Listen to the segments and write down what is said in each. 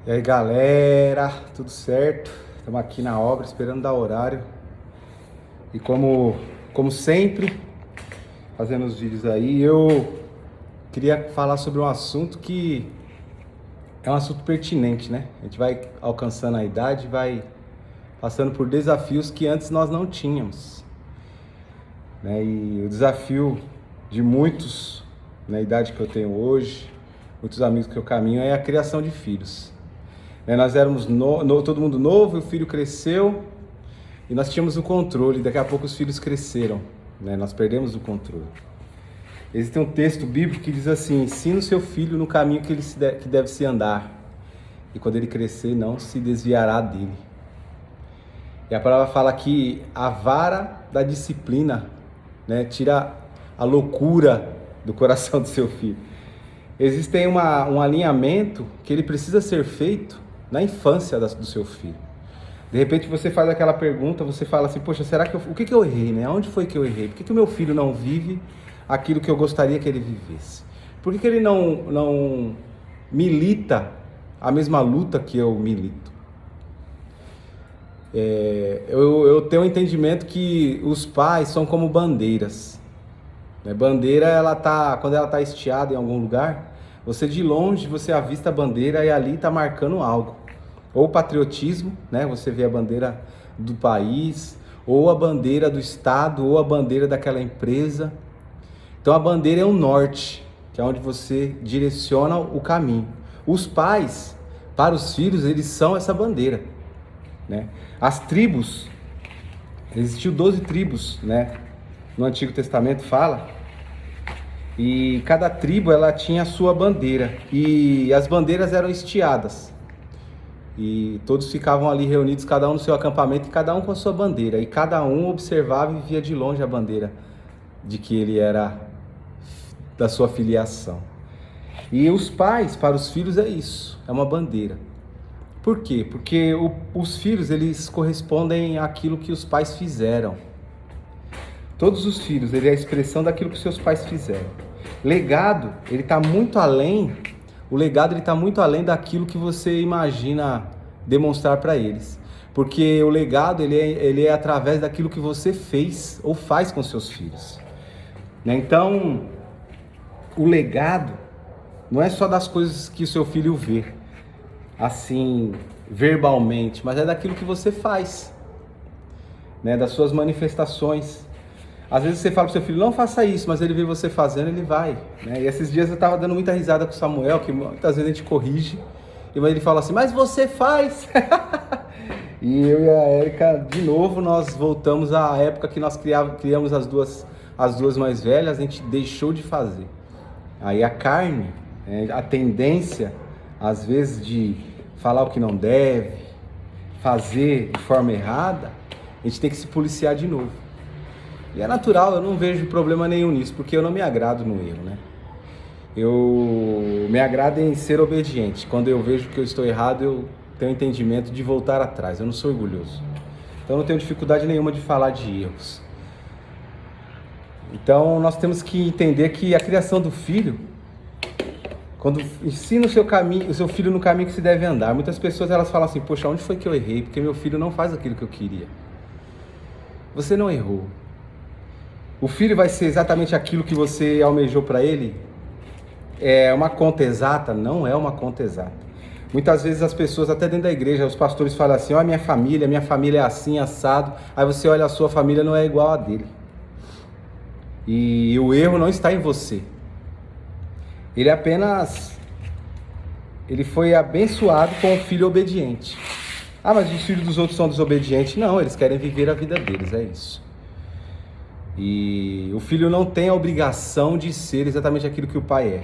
E aí galera, tudo certo? Estamos aqui na obra esperando dar horário. E como sempre, fazendo os vídeos aí, eu queria falar sobre um assunto que é um assunto pertinente, né? A gente vai alcançando a idade, vai passando por desafios que antes nós não tínhamos, né? E o desafio de muitos, na idade que eu tenho hoje, muitos amigos que eu caminho, é a criação de filhos. Nós éramos todo mundo novo, e o filho cresceu e nós tínhamos o controle. Daqui a pouco os filhos cresceram, né? Nós perdemos o controle. Existe um texto bíblico que diz assim: ensina o seu filho no caminho que deve se andar, e quando ele crescer não se desviará dele. E a palavra fala que a vara da disciplina, né, tira a loucura do coração do seu filho. Existe um alinhamento que ele precisa ser feito na infância do seu filho. De repente você faz aquela pergunta, você fala assim: poxa, será que o que eu errei, né? Onde foi que eu errei? Por que o meu filho não vive aquilo que eu gostaria que ele vivesse? Por que ele não milita a mesma luta que eu milito? Eu tenho um entendimento que os pais são como bandeiras. Bandeira, quando ela está estiada em algum lugar, você de longe você avista a bandeira e ali está marcando algo. Ou patriotismo, né? Você vê a bandeira do país, ou a bandeira do estado, ou a bandeira daquela empresa. Então a bandeira é um norte, que é onde você direciona o caminho. Os pais, para os filhos, eles são essa bandeira, né? As tribos, existiu 12 tribos, né? No Antigo Testamento fala, e cada tribo ela tinha a sua bandeira, e as bandeiras eram estiadas, e todos ficavam ali reunidos, cada um no seu acampamento, e cada um com a sua bandeira, e cada um observava e via de longe a bandeira de que ele era da sua filiação. E os pais, para os filhos, é isso, é uma bandeira. Por quê? Porque os filhos, eles correspondem àquilo que os pais fizeram. Todos os filhos, ele é a expressão daquilo que seus pais fizeram. Legado, ele está muito além. O legado, ele está muito além daquilo que você imagina demonstrar para eles. Porque o legado, ele é através daquilo que você fez ou faz com seus filhos, né? Então, o legado não é só das coisas que o seu filho vê, assim, verbalmente, mas é daquilo que você faz, né? Das suas manifestações. Às vezes você fala pro seu filho: não faça isso, mas ele vê você fazendo, ele vai, né? E esses dias eu estava dando muita risada com o Samuel, que muitas vezes a gente corrige, e ele fala assim: mas você faz! E eu e a Érica, de novo, nós voltamos à época que nós criamos as duas mais velhas. A gente deixou de fazer. Aí a carne, a tendência, às vezes, de falar o que não deve, fazer de forma errada, a gente tem que se policiar de novo. E é natural, eu não vejo problema nenhum nisso, porque eu não me agrado no erro, né? Eu me agrado em ser obediente. Quando eu vejo que eu estou errado, eu tenho entendimento de voltar atrás. Eu não sou orgulhoso. Então eu não tenho dificuldade nenhuma de falar de erros. Então nós temos que entender que a criação do filho, quando ensina o seu filho no caminho que se deve andar, muitas pessoas elas falam assim: poxa, onde foi que eu errei? Porque meu filho não faz aquilo que eu queria. Você não errou. O filho vai ser exatamente aquilo que você almejou para ele? É uma conta exata? Não é uma conta exata. Muitas vezes as pessoas, até dentro da igreja, os pastores falam assim: ó, minha família é assim, assado. Aí você olha, a sua família não é igual a dele. E o erro não está em você. Ele foi abençoado com um filho obediente. Ah, mas os filhos dos outros são desobedientes? Não, eles querem viver a vida deles, é isso. E o filho não tem a obrigação de ser exatamente aquilo que o pai é.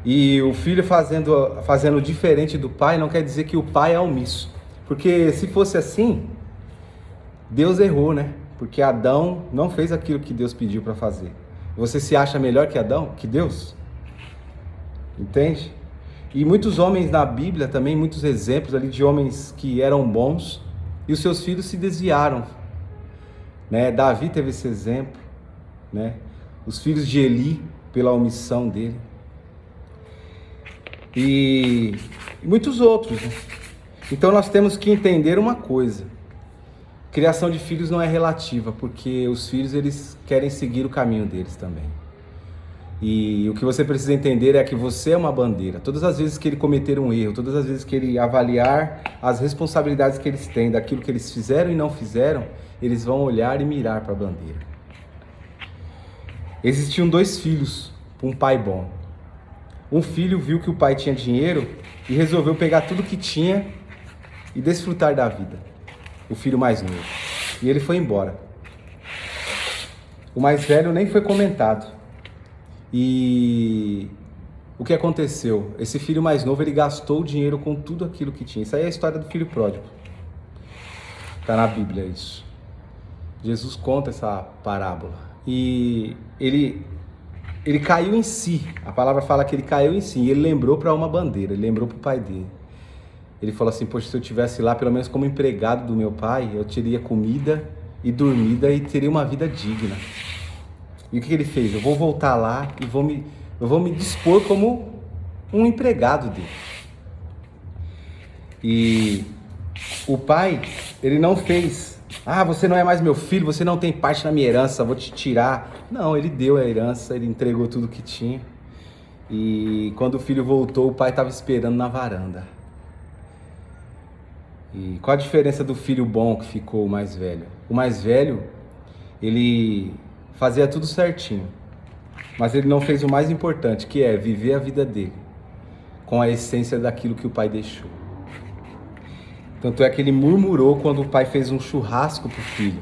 E o filho fazendo diferente do pai não quer dizer que o pai é omisso. Porque se fosse assim, Deus errou, né? Porque Adão não fez aquilo que Deus pediu para fazer. Você se acha melhor que Adão? Que Deus? Entende? E muitos homens na Bíblia também, muitos exemplos ali de homens que eram bons e os seus filhos se desviaram, né? Davi teve esse exemplo, né? Os filhos de Eli, pela omissão dele. e muitos outros, né? Então nós temos que entender uma coisa: criação de filhos não é relativa, porque os filhos eles querem seguir o caminho deles também. E o que você precisa entender é que você é uma bandeira. Todas as vezes que ele cometer um erro, todas as vezes que ele avaliar as responsabilidades que eles têm, daquilo que eles fizeram e não fizeram, eles vão olhar e mirar para a bandeira. Existiam 2 filhos, um pai bom. Um filho viu que o pai tinha dinheiro e resolveu pegar tudo que tinha e desfrutar da vida. O filho mais novo. E ele foi embora. O mais velho nem foi comentado. E o que aconteceu? Esse filho mais novo, ele gastou o dinheiro com tudo aquilo que tinha. Isso aí é a história do filho pródigo. Está na Bíblia isso. Jesus conta essa parábola. E ele caiu em si. A palavra fala que ele caiu em si. E ele lembrou para uma bandeira, ele lembrou para o pai dele. Ele falou assim: poxa, se eu estivesse lá, pelo menos como empregado do meu pai, eu teria comida e dormida e teria uma vida digna. E o que ele fez? Eu vou voltar lá e eu vou me dispor como um empregado dele. E o pai, ele não fez: ah, você não é mais meu filho, você não tem parte na minha herança, vou te tirar. Não, ele deu a herança, ele entregou tudo que tinha. E quando o filho voltou, o pai estava esperando na varanda. E qual a diferença do filho bom que ficou o mais velho? O mais velho, ele fazia tudo certinho, mas ele não fez o mais importante, que é viver a vida dele com a essência daquilo que o pai deixou. Tanto é que ele murmurou quando o pai fez um churrasco para o filho.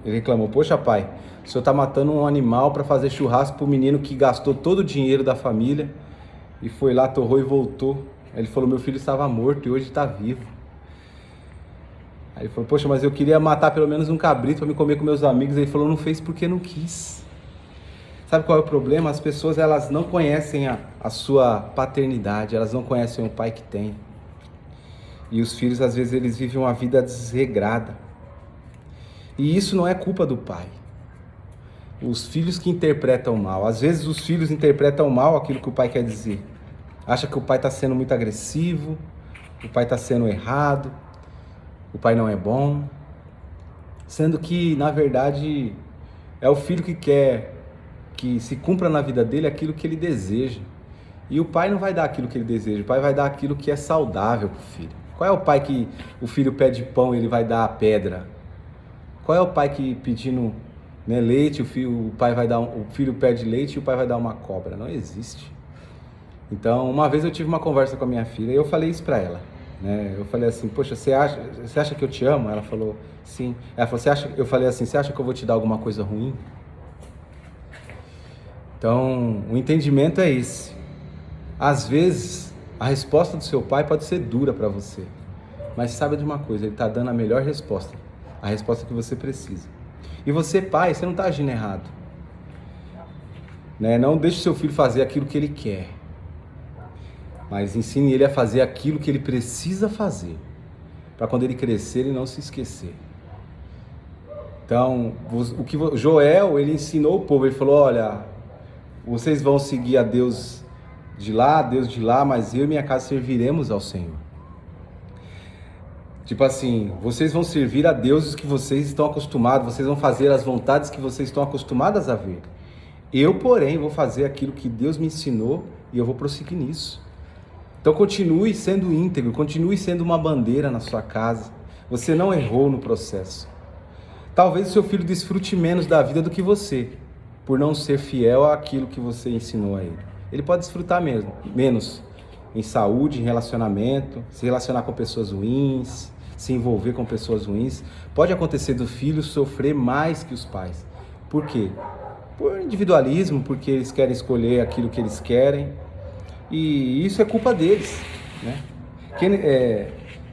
Ele reclamou: poxa pai, o senhor está matando um animal para fazer churrasco para o menino que gastou todo o dinheiro da família e foi lá, torrou e voltou. Aí ele falou: meu filho estava morto e hoje está vivo. Aí ele falou: poxa, mas eu queria matar pelo menos um cabrito para me comer com meus amigos. Ele falou: não fez porque não quis. Sabe qual é o problema? As pessoas, elas não conhecem a sua paternidade, elas não conhecem o pai que tem. E os filhos, às vezes, eles vivem uma vida desregrada. E isso não é culpa do pai. Os filhos que interpretam mal. Às vezes os filhos interpretam mal aquilo que o pai quer dizer. Acha que o pai está sendo muito agressivo, o pai está sendo errado, o pai não é bom, sendo que, na verdade, é o filho que quer que se cumpra na vida dele aquilo que ele deseja. E o pai não vai dar aquilo que ele deseja, o pai vai dar aquilo que é saudável para o filho. Qual é o pai que o filho pede pão e ele vai dar a pedra? Qual é o pai que pedindo, né, leite, o filho pede leite e o pai vai dar uma cobra? Não existe. Então, uma vez eu tive uma conversa com a minha filha e eu falei isso para ela. Eu falei assim: poxa, você acha que eu te amo? Ela falou: sim. Ela falou: eu falei assim: você acha que eu vou te dar alguma coisa ruim? Então, o entendimento é esse. Às vezes, a resposta do seu pai pode ser dura para você, mas sabe de uma coisa, ele está dando a melhor resposta, a resposta que você precisa. E você, pai, você não está agindo errado. Não deixe seu filho fazer aquilo que ele quer, mas ensine ele a fazer aquilo que ele precisa fazer, para quando ele crescer ele não se esquecer. Então, o que Joel, ele ensinou o povo, ele falou: olha, vocês vão seguir a Deus de lá, mas eu e minha casa serviremos ao Senhor. Tipo assim, vocês vão servir a deuses que vocês estão acostumados, vocês vão fazer as vontades que vocês estão acostumadas a ver. Eu, porém, vou fazer aquilo que Deus me ensinou e eu vou prosseguir nisso. Então continue sendo íntegro, continue sendo uma bandeira na sua casa. Você não errou no processo. Talvez o seu filho desfrute menos da vida do que você, por não ser fiel àquilo que você ensinou a ele. Ele pode desfrutar menos em saúde, em relacionamento, se relacionar com pessoas ruins, se envolver com pessoas ruins. Pode acontecer do filho sofrer mais que os pais. Por quê? Por individualismo, porque eles querem escolher aquilo que eles querem. E isso é culpa deles,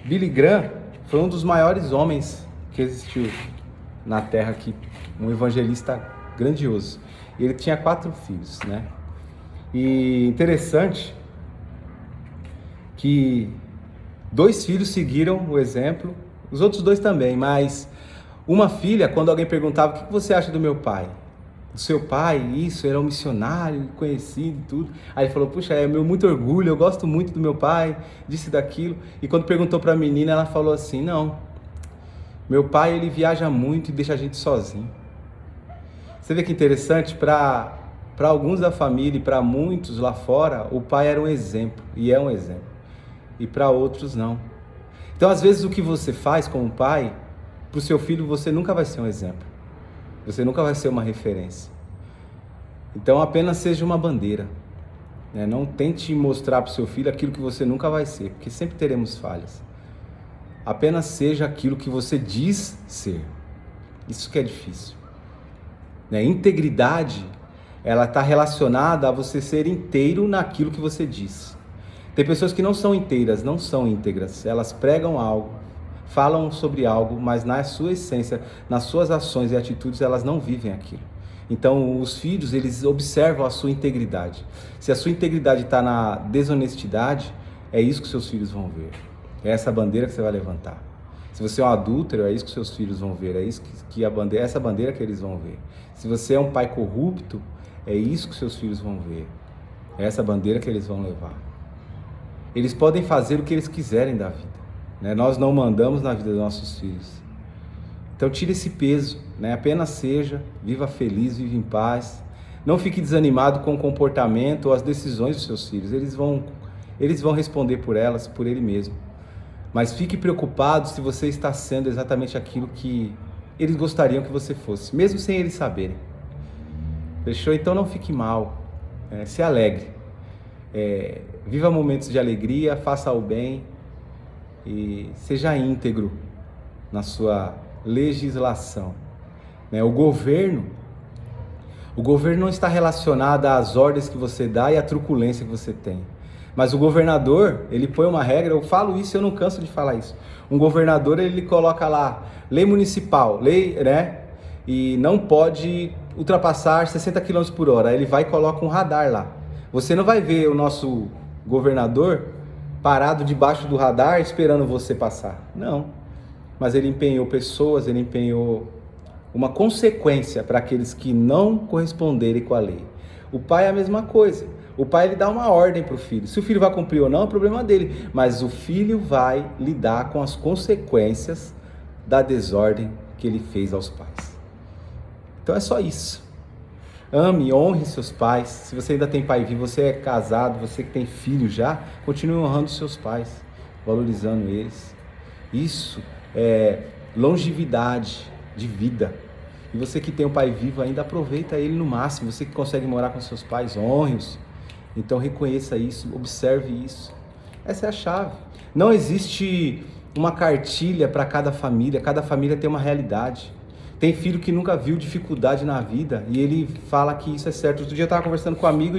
Billy Graham foi um dos maiores homens que existiu na Terra aqui, um evangelista grandioso. E ele tinha 4 filhos, E interessante que 2 filhos seguiram o exemplo, os outros 2 também, mas uma filha, quando alguém perguntava: o que você acha do meu pai? do seu pai, isso, ele é um missionário conhecido e tudo. Aí ele falou, puxa, é meu muito orgulho, eu gosto muito do meu pai, disso e daquilo. E quando perguntou para a menina, ela falou assim, não, meu pai, ele viaja muito e deixa a gente sozinho. Você vê que interessante, para alguns da família e para muitos lá fora, o pai era um exemplo, e é um exemplo. E para outros não. Então, às vezes, o que você faz como pai, para o seu filho, você nunca vai ser um exemplo. Você nunca vai ser uma referência. Então, apenas seja uma bandeira. Né? Não tente mostrar para o seu filho aquilo que você nunca vai ser, porque sempre teremos falhas. Apenas seja aquilo que você diz ser. Isso que é difícil. Né? Integridade, ela está relacionada a você ser inteiro naquilo que você diz. Tem pessoas que não são inteiras, não são íntegras. Elas pregam algo, falam sobre algo, mas na sua essência, nas suas ações e atitudes, elas não vivem aquilo. Então, os filhos, eles observam a sua integridade. Se a sua integridade está na desonestidade, é isso que seus filhos vão ver. É essa bandeira que você vai levantar. Se você é um adúltero, é isso que seus filhos vão ver. É isso que essa bandeira que eles vão ver. Se você é um pai corrupto, é isso que seus filhos vão ver. É essa bandeira que eles vão levar. Eles podem fazer o que eles quiserem da vida. Né? Nós não mandamos na vida dos nossos filhos. Então tire esse peso, né? Apenas seja, viva feliz, viva em paz. Não fique desanimado com o comportamento ou as decisões dos seus filhos. Eles vão responder por elas, por ele mesmo. Mas fique preocupado se você está sendo exatamente aquilo que eles gostariam que você fosse, mesmo sem eles saberem. Fechou? Então não fique mal, se alegre. Viva momentos de alegria, faça o bem e seja íntegro na sua legislação. O governo não está relacionado às ordens que você dá e à truculência que você tem. Mas o governador, ele põe uma regra, eu falo isso e eu não canso de falar isso. Um governador, ele coloca lá, lei municipal, né? E não pode ultrapassar 60 km por hora. Aí ele vai e coloca um radar lá. Você não vai ver o nosso governador parado debaixo do radar esperando você passar. Não. Mas ele empenhou pessoas, ele empenhou uma consequência para aqueles que não corresponderem com a lei. O pai é a mesma coisa. O pai, ele dá uma ordem para o filho. Se o filho vai cumprir ou não, é problema dele. Mas o filho vai lidar com as consequências da desordem que ele fez aos pais. Então é só isso. Ame, honre seus pais. Se você ainda tem pai vivo, você é casado, você que tem filho já, continue honrando seus pais, valorizando eles. Isso é longevidade de vida. E você que tem um pai vivo ainda, aproveita ele no máximo. Você que consegue morar com seus pais, honre-os. Então reconheça isso, observe isso. Essa é a chave. Não existe uma cartilha para cada família tem uma realidade. Tem filho que nunca viu dificuldade na vida e ele fala que isso é certo. Outro dia eu estava conversando com um amigo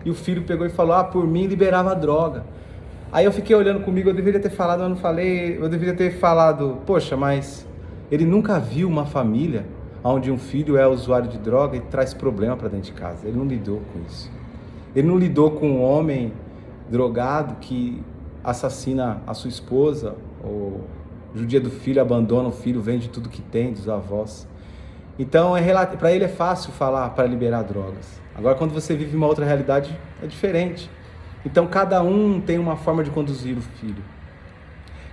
e o filho pegou e falou, por mim liberava droga. Aí eu fiquei olhando comigo, eu deveria ter falado, mas não falei, eu deveria ter falado, poxa, mas ele nunca viu uma família onde um filho é usuário de droga e traz problema para dentro de casa. Ele não lidou com isso. Ele não lidou com um homem drogado que assassina a sua esposa, ou judia do filho, abandona o filho, vende tudo que tem dos avós. Então, para ele é fácil falar para liberar drogas. Agora, quando você vive uma outra realidade, é diferente. Então, cada um tem uma forma de conduzir o filho.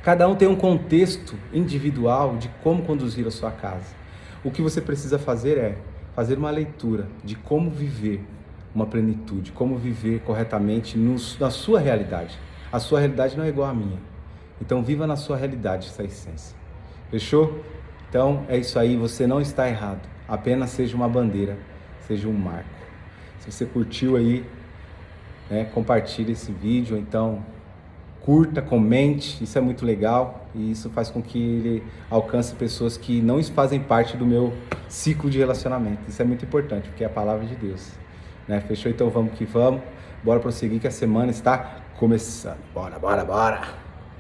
Cada um tem um contexto individual de como conduzir a sua casa. O que você precisa fazer é fazer uma leitura de como viver uma plenitude, como viver corretamente na sua realidade. A sua realidade não é igual à minha. Então viva na sua realidade essa essência. Fechou? Então é isso aí, você não está errado. Apenas seja uma bandeira, seja um marco. Se você curtiu aí, compartilhe esse vídeo, então curta, comente, isso é muito legal e isso faz com que ele alcance pessoas que não fazem parte do meu ciclo de relacionamento. Isso é muito importante, porque é a palavra de Deus. Fechou? Então vamos que vamos. Bora prosseguir que a semana está começando. Bora.